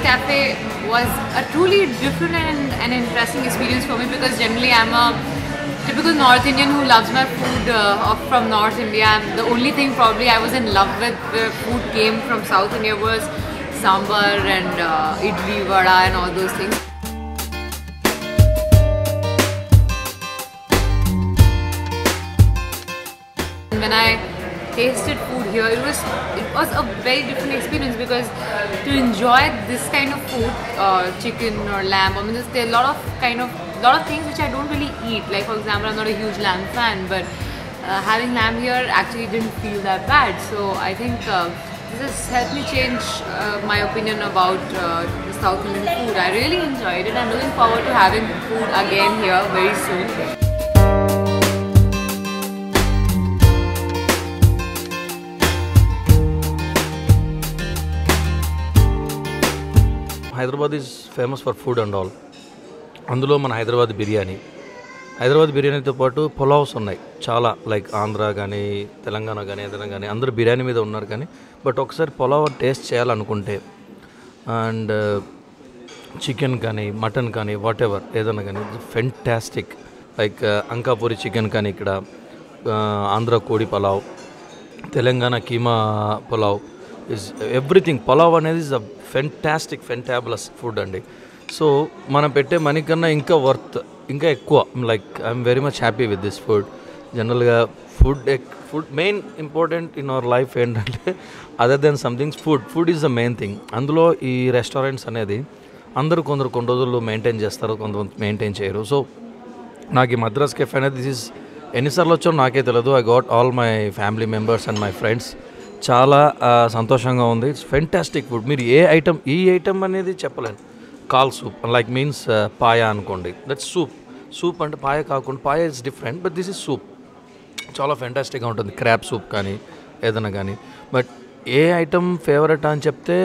Cafe was a truly different and interesting experience for me, because generally I'm a typical North Indian who loves my food from North India. And the only thing probably I was in love with where food came from South India was sambar and idli, vada and all those things. When I tasted food here, it was a very different experience, because to enjoy this kind of food, chicken or lamb, I mean there are a lot of things which I don't really eat. Like for example, I'm not a huge lamb fan, but having lamb here actually didn't feel that bad. So I think this has helped me change my opinion about South Indian food. I really enjoyed it. I'm looking forward to having food again here very soon. Hyderabad is famous for food and all. అందులో మన హైదరాబాద్ బిర్యానీతో పాటు పులావ్స్ ఉన్నాయి చాలా, like Andhra కానీ తెలంగాణ కానీ ఏదైనా కానీ అందరూ బిర్యానీ మీద ఉన్నారు. కానీ బట్ ఒకసారి పులావ్ టేస్ట్ చేయాలనుకుంటే అండ్ చికెన్ కానీ మటన్ కానీ వాట్ ఎవర్ ఏదైనా కానీ ఫెంటాస్టిక్. లైక్ అంకాపూరి చికెన్ కానీ, ఇక్కడ ఆంధ్ర కోడి పులావ్, తెలంగాణ కీమా పులావ్, ఇస్ ఎవ్రీథింగ్. పులావ్ అనేది ఇస్ అ ఫెంటాబులస్ ఫుడ్ అండి. సో మనం పెట్టే మనీ కన్నా ఇంకా వర్త్, ఇంకా ఎక్కువ. Like I'm very much happy with this food. జనరల్గా food main important in our life ఏంటంటే, other than somethings food is the main thing. అందులో ఈ రెస్టారెంట్స్ అనేది కొందరు కొన్ని రోజులు మెయింటైన్ చేస్తారు, కొంతమంది మెయింటైన్ చేయరు. సో నాకు ఈ మద్రాస్ కెఫే అనేది దిస్ ఈజ్ ఎన్నిసార్లు వచ్చో నాకే తెలియదు. I got all my family members and my friends. చాలా సంతోషంగా ఉంది. It's fantastic food. మీరు ఈ ఐటమ్ అనేది చెప్పలేను. Call soup like means paya అనుకోండి, దట్స్ సూప్ అంటే పాయ కాకుండా, paya is different but this is soup. చాలా ఫెంటాస్టిక్గా ఉంటుంది. క్రాబ్ సూప్ కానీ ఏదైనా కానీ. బట్ ఏ ఐటమ్ ఫేవరెట్ అని చెప్తే,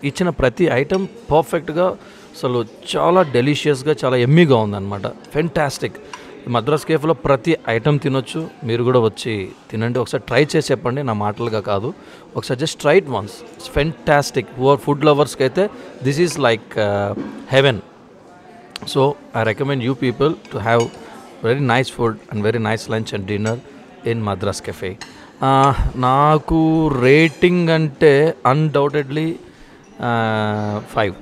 ఇచ్చిన ప్రతి ఐటమ్ పర్ఫెక్ట్గా, అసలు చాలా డెలిషియస్గా, చాలా ఎమ్మీగా ఉందన్నమాట. ఫెంటాస్టిక్. మద్రాస్ కేఫ్లో ప్రతి ఐటమ్ తినొచ్చు. మీరు కూడా వచ్చి తినండి. ఒకసారి ట్రై చేసి చెప్పండి, నా మాటలుగా కాదు. ఒకసారి just try it once. It's fantastic. Food లవర్స్కి అయితే this is like heaven. So I recommend you people to have very nice food and very nice lunch and dinner in Madras cafe. నాకు రేటింగ్ అంటే అన్డౌటెడ్లీ 5.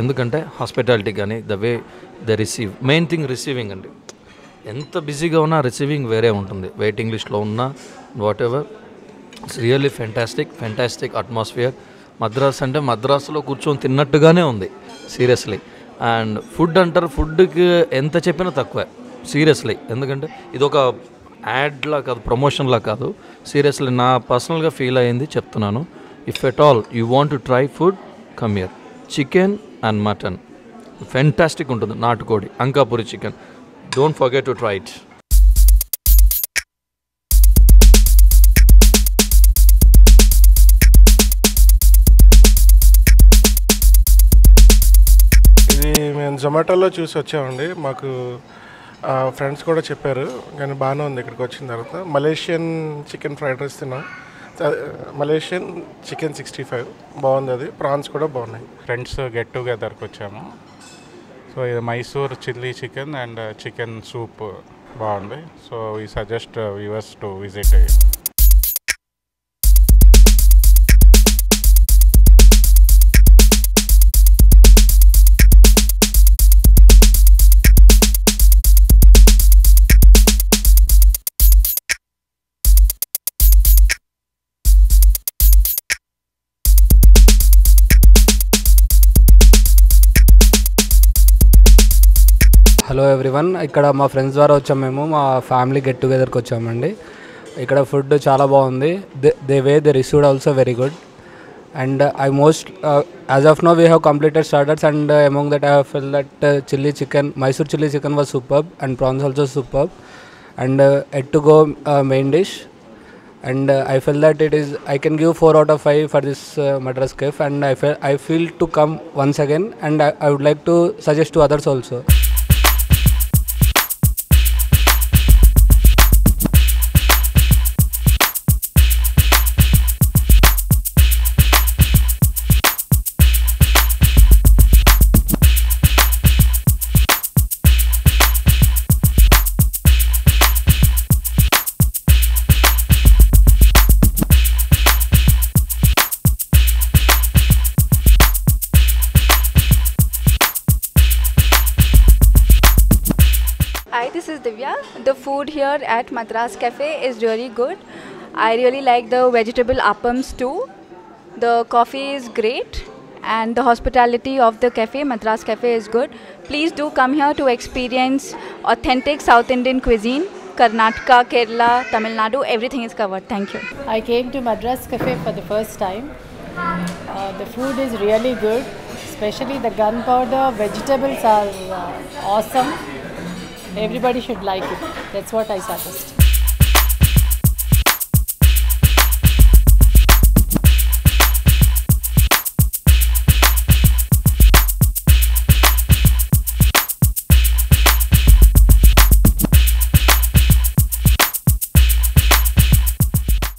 ఎందుకంటే hospitality కానీ, the way the receive, main thing receiving అండి. ఎంత బిజీగా ఉన్నా receiving వేరే ఉంటుంది. వెయిటింగ్ లిస్ట్లో ఉన్నా what ever, it's really fantastic atmosphere. Madras అంటే మద్రాసులో కూర్చొని తిన్నట్టుగానే ఉంది సీరియస్లీ. అండ్ ఫుడ్ అంటారు, ఫుడ్కి ఎంత చెప్పినా తక్కువే సీరియస్లీ. ఎందుకంటే ఇది ఒక యాడ్లా కాదు, ప్రమోషన్లా కాదు, సీరియస్లీ నా పర్సనల్గా ఫీల్ అయ్యింది చెప్తున్నాను. If at all you want to try food, come here. Chicken and mutton fantastic ఉంటుంది. నాటుకోడి, Ankapuri chicken, don't forget to try it. ఇది మేము జొమాటోలో చూసి వచ్చామండి. మాకు ఫ్రెండ్స్ కూడా చెప్పారు, కానీ బాగానే ఉంది. ఇక్కడికి వచ్చిన తర్వాత మలేషియన్ చికెన్ ఫ్రైడ్ రైస్ తిన్నాం. మలేషియన్ చికెన్ 65 బాగుంది. అది ప్రాన్స్ కూడా బాగున్నాయి. ఫ్రెండ్స్ గెట్ టుగెదర్కి వచ్చాము. సో ఇది Mysore chilli chicken and chicken soup బాగుంది. So we suggest viewers to visit. Hello everyone, ఇక్కడ మా ఫ్రెండ్స్ ద్వారా వచ్చాము. మేము మా ఫ్యామిలీ గెట్ టుగెదర్కి వచ్చామండి. ఇక్కడ ఫుడ్ చాలా బాగుంది. The way they received also very good. And I most as of now we have completed starters and among that I have felt that chilli chicken, Mysore chilli chicken was superb and prawns also superb and yet to go main dish. And I felt that I can give 4 out of 5 for this Madras Cafe, and I feel to come once again, and I would like to suggest to others also. Divya. The food here at Madras Cafe is really good. I really like the vegetable appams too. The coffee is great and the hospitality of the cafe, Madras Cafe, is good. Please do come here to experience authentic South Indian cuisine. Karnataka, Kerala, Tamil Nadu, everything is covered. Thank you. I came to Madras Cafe for the first time. The food is really good, especially the gunpowder vegetables are awesome. Everybody should like it. That's what I suggest.